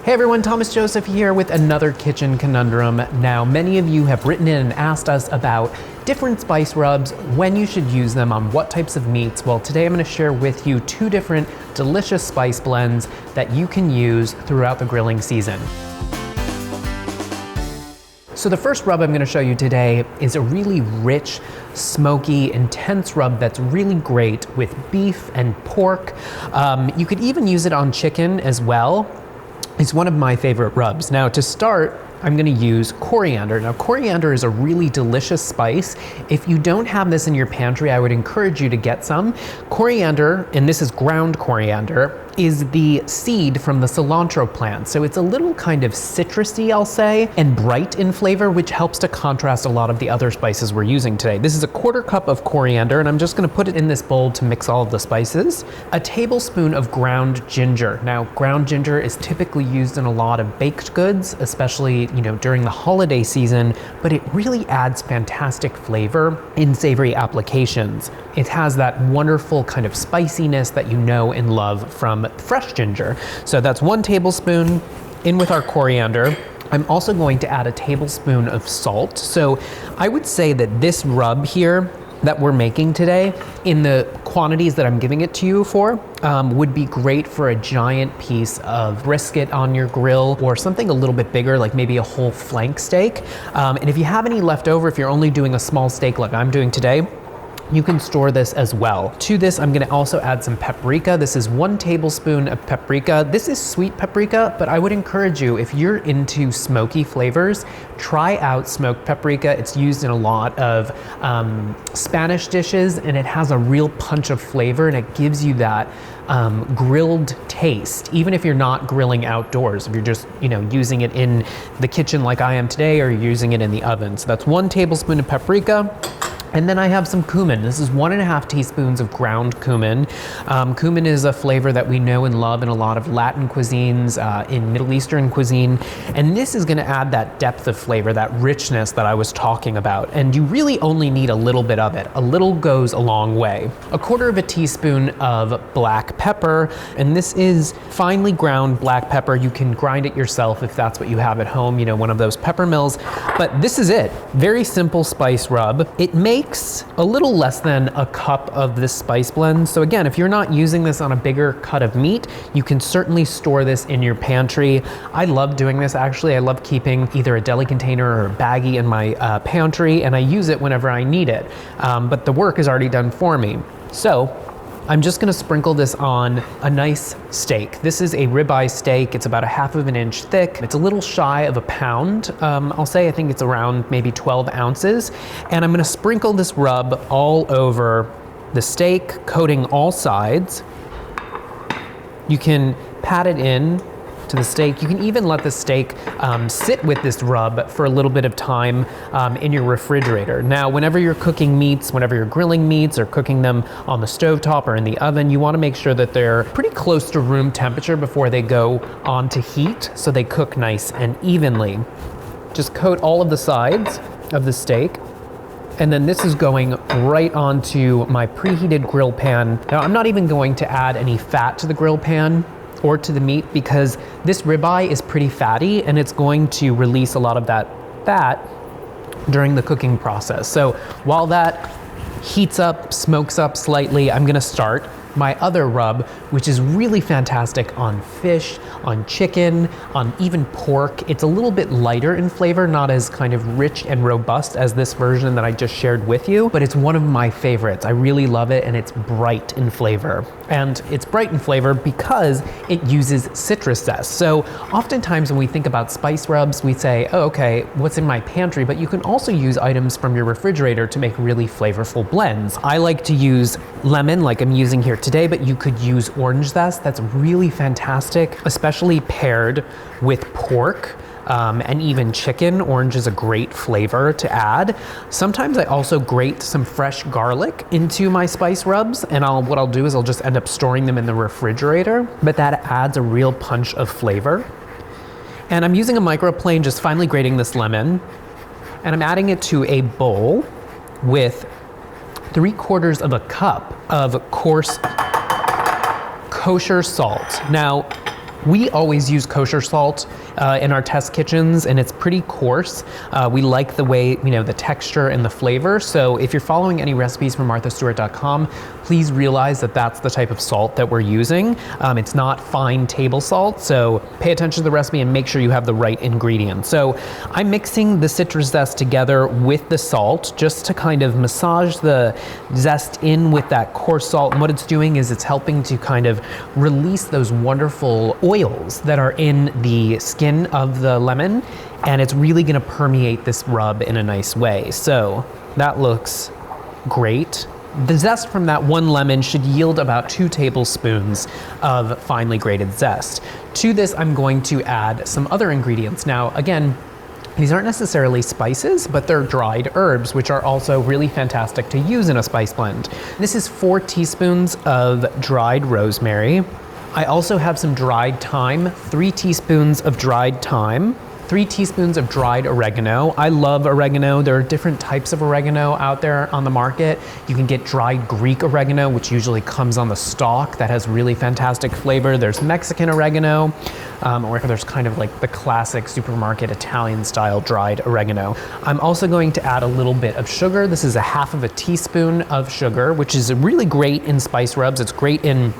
Hey everyone, Thomas Joseph here with another kitchen conundrum. Now, many of you have written in and asked us about different spice rubs, when you should use them on what types of meats. Well, today I'm going to share with you two different delicious spice blends that you can use throughout the grilling season. So the first rub I'm going to show you today is a really rich, smoky, intense rub that's really great with beef and pork. You could even use it on chicken as well. It's one of my favorite rubs. Now to start, I'm gonna use coriander. Now coriander is a really delicious spice. If you don't have this in your pantry, I would encourage you to get some. Coriander, and this is ground coriander, is the seed from the cilantro plant. So it's a little kind of citrusy, I'll say, and bright in flavor, which helps to contrast a lot of the other spices we're using today. This is a 1/4 cup of coriander, and I'm just gonna put it in this bowl to mix all of the spices. A tablespoon of ground ginger. Now, ground ginger is typically used in a lot of baked goods, especially during the holiday season, but it really adds fantastic flavor in savory applications. It has that wonderful kind of spiciness that you know and love from fresh ginger. So that's 1 tablespoon in with our coriander. I'm also going to add a tablespoon of salt. So I would say that this rub here that we're making today, in the quantities that I'm giving it to you for, would be great for a giant piece of brisket on your grill, or something a little bit bigger, like maybe a whole flank steak. And if you have any left over, if you're only doing a small steak like I'm doing today, you can store this as well. To this, I'm gonna also add some paprika. This is 1 tablespoon of paprika. This is sweet paprika, but I would encourage you, if you're into smoky flavors, try out smoked paprika. It's used in a lot of Spanish dishes, and it has a real punch of flavor, and it gives you that grilled taste, even if you're not grilling outdoors. If you're just using it in the kitchen like I am today, or you're using it in the oven. So that's 1 tablespoon of paprika. And then I have some cumin. This is 1½ teaspoons of ground cumin. Cumin is a flavor that we know and love in a lot of Latin cuisines, in Middle Eastern cuisine. And this is gonna add that depth of flavor, that richness that I was talking about. And you really only need a little bit of it. A little goes a long way. 1/4 teaspoon of black pepper. And this is finely ground black pepper. You can grind it yourself if that's what you have at home, one of those pepper mills. But this is it. Very simple spice rub. It makes a little less than a cup of this spice blend. So again, if you're not using this on a bigger cut of meat, you can certainly store this in your pantry. I love doing this, actually. I love keeping either a deli container or a baggie in my pantry, and I use it whenever I need it. But the work is already done for me. So I'm just gonna sprinkle this on a nice steak. This is a ribeye steak. It's about 1/2 inch thick. It's a little shy of a pound, I'll say. I think it's around maybe 12 ounces. And I'm gonna sprinkle this rub all over the steak, coating all sides. You can pat it in to the steak. You can even let the steak sit with this rub for a little bit of time in your refrigerator. Now, whenever you're cooking meats, whenever you're grilling meats or cooking them on the stovetop or in the oven, you wanna make sure that they're pretty close to room temperature before they go on to heat, so they cook nice and evenly. Just coat all of the sides of the steak. And then this is going right onto my preheated grill pan. Now, I'm not even going to add any fat to the grill pan or to the meat, because this ribeye is pretty fatty and it's going to release a lot of that fat during the cooking process. So while that heats up, smokes up slightly, I'm gonna start my other rub, which is really fantastic on fish, on chicken, on even pork. It's a little bit lighter in flavor, not as kind of rich and robust as this version that I just shared with you, but it's one of my favorites. I really love it, and it's bright in flavor. And it's bright in flavor because it uses citrus zest. So oftentimes when we think about spice rubs, we say, oh, okay, what's in my pantry? But you can also use items from your refrigerator to make really flavorful blends. I like to use lemon, like I'm using here today, but you could use orange zest. That's really fantastic, especially paired with pork. And even chicken. Orange is a great flavor to add. Sometimes I also grate some fresh garlic into my spice rubs, and what I'll do is I'll just end up storing them in the refrigerator, but that adds a real punch of flavor. And I'm using a microplane, just finely grating this lemon, and I'm adding it to a bowl with 3/4 cup of coarse kosher salt. Now, We always use kosher salt in our test kitchens, and it's pretty coarse. We like the way, the texture and the flavor. So if you're following any recipes from marthastewart.com, please realize that that's the type of salt that we're using. It's not fine table salt, so pay attention to the recipe and make sure you have the right ingredients. So I'm mixing the citrus zest together with the salt just to kind of massage the zest in with that coarse salt. And what it's doing is it's helping to kind of release those wonderful oils that are in the skin of the lemon, and it's really gonna permeate this rub in a nice way. So that looks great. The zest from that one lemon should yield about 2 tablespoons of finely grated zest. To this, I'm going to add some other ingredients. Now, again, these aren't necessarily spices, but they're dried herbs, which are also really fantastic to use in a spice blend. This is 4 teaspoons of dried rosemary. I also have some dried thyme, 3 teaspoons of dried thyme, 3 teaspoons of dried oregano. I love oregano. There are different types of oregano out there on the market. You can get dried Greek oregano, which usually comes on the stalk. That has really fantastic flavor. There's Mexican oregano, or there's kind of like the classic supermarket Italian style dried oregano. I'm also going to add a little bit of sugar. This is 1/2 teaspoon of sugar, which is really great in spice rubs. It's great in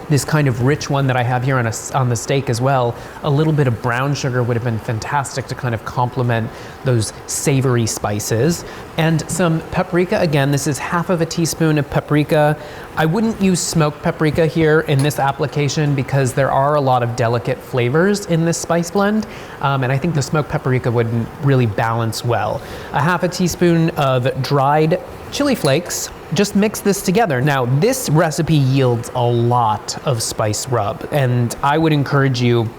this kind of rich one that I have here on the steak as well. A little bit of brown sugar would have been fantastic to kind of complement those savory spices. And some paprika, again, this is 1/2 teaspoon of paprika. I wouldn't use smoked paprika here in this application because there are a lot of delicate flavors in this spice blend. And I think the smoked paprika would really balance well. 1/2 teaspoon of dried chili flakes. Just mix this together. Now, this recipe yields a lot of spice rub, and I would encourage you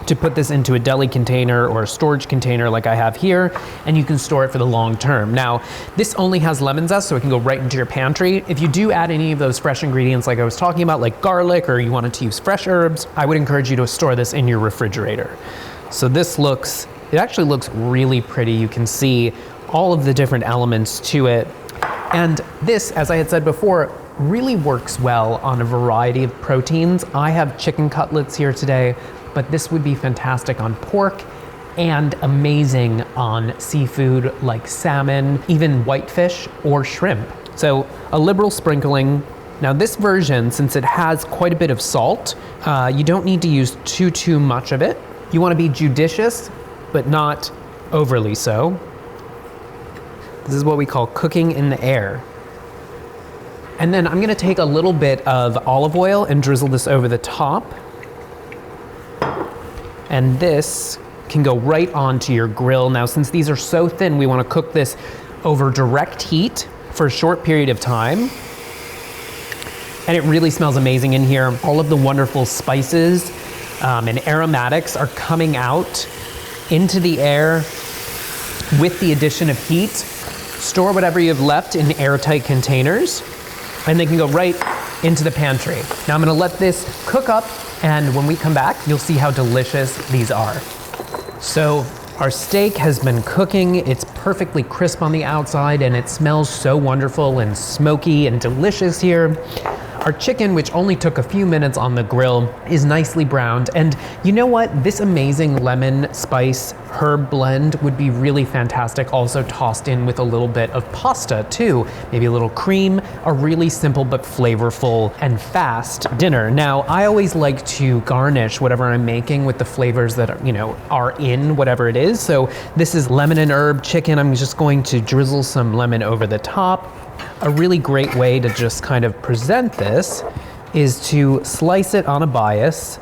to put this into a deli container or a storage container like I have here, and you can store it for the long term. Now, this only has lemon zest, so it can go right into your pantry. If you do add any of those fresh ingredients like I was talking about, like garlic, or you wanted to use fresh herbs, I would encourage you to store this in your refrigerator. So this it actually looks really pretty. You can see all of the different elements to it. And this, as I had said before, really works well on a variety of proteins. I have chicken cutlets here today, but this would be fantastic on pork and amazing on seafood like salmon, even whitefish or shrimp. So a liberal sprinkling. Now this version, since it has quite a bit of salt, you don't need to use too much of it. You want to be judicious, but not overly so. This is what we call cooking in the air. And then I'm gonna take a little bit of olive oil and drizzle this over the top. And this can go right onto your grill. Now, since these are so thin, we wanna cook this over direct heat for a short period of time. And it really smells amazing in here. All of the wonderful spices and aromatics are coming out into the air with the addition of heat. Store whatever you have left in airtight containers, and they can go right into the pantry. Now I'm gonna let this cook up, and when we come back, you'll see how delicious these are. So our steak has been cooking. It's perfectly crisp on the outside, and it smells so wonderful and smoky and delicious here. Our chicken, which only took a few minutes on the grill, is nicely browned. And you know what? This amazing lemon spice herb blend would be really fantastic also tossed in with a little bit of pasta too. Maybe a little cream, a really simple but flavorful and fast dinner. Now, I always like to garnish whatever I'm making with the flavors that are in whatever it is. So this is lemon and herb chicken. I'm just going to drizzle some lemon over the top. A really great way to just kind of present this is to slice it on a bias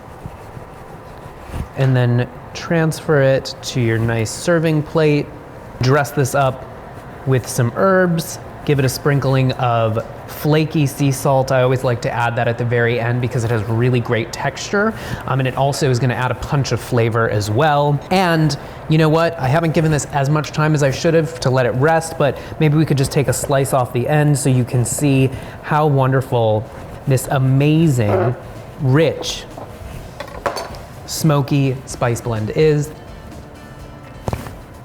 and then transfer it to your nice serving plate. Dress this up with some herbs. Give it a sprinkling of flaky sea salt. I always like to add that at the very end because it has really great texture. And it also is gonna add a punch of flavor as well. And you know what? I haven't given this as much time as I should have to let it rest, but maybe we could just take a slice off the end so you can see how wonderful this amazing, rich, smoky spice blend is.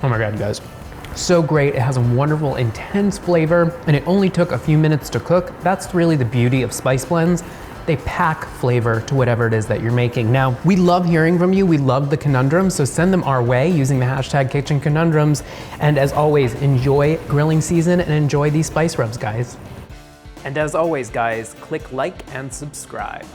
Oh my God, you guys. So great. It has a wonderful, intense flavor, and it only took a few minutes to cook. That's really the beauty of spice blends. they pack flavor to whatever it is that you're making. Now, we love hearing from you. We love the conundrums, so send them our way using the hashtag Kitchen Conundrums. And as always, enjoy grilling season and enjoy these spice rubs, guys. And as always, guys, click like and subscribe.